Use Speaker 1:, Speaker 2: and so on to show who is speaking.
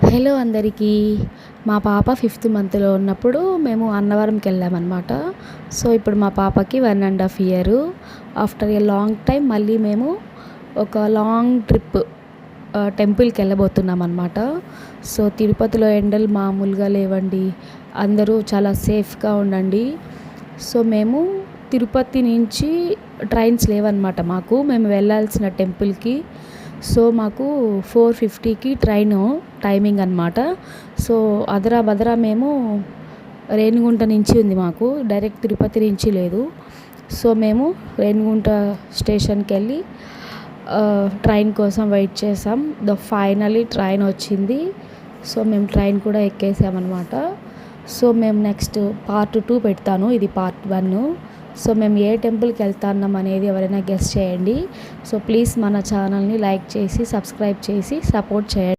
Speaker 1: Hello అందరికీ. మా పాప 5th మంత్లో ఉన్నప్పుడు మేము అన్నవరంకి వెళ్ళామన్నమాట. సో ఇప్పుడు మా పాపకి 1.5 year. After a long time మళ్ళీ మేము ఒక లాంగ్ ట్రిప్ టెంపుల్కి వెళ్ళబోతున్నాం అన్నమాట. సో తిరుపతిలో ఎండలు మామూలుగా లేవండి. అందరూ చాలా సేఫ్గా ఉండండి. సో మేము తిరుపతి నుంచి ట్రైన్స్ లేవన్నమాట మాకు, మేము వెళ్ళాల్సిన టెంపుల్కి. సో మాకు 4:50కి ట్రైను టైమింగ్ అనమాట. సో అదరా బదరా మేము రేణిగుంట నుంచి ఉంది మాకు, డైరెక్ట్ తిరుపతి నుంచి లేదు. సో మేము రేణిగుంట స్టేషన్కి వెళ్ళి ట్రైన్ కోసం వెయిట్ చేసాం. ఫైనలీ ట్రైన్ వచ్చింది. సో మేము ట్రైన్ కూడా ఎక్కేసామన్నమాట. సో మేము నెక్స్ట్ పార్ట్ 2 పెడతాను, ఇది పార్ట్ 1. సో మేము ఏ టెంపుల్కి వెళ్తున్నాం అనేది ఎవరైనా గెస్ చేయండి. సో ప్లీజ్ మన ఛానల్ని లైక్ చేసి సబ్స్క్రైబ్ చేసి సపోర్ట్ చేయండి.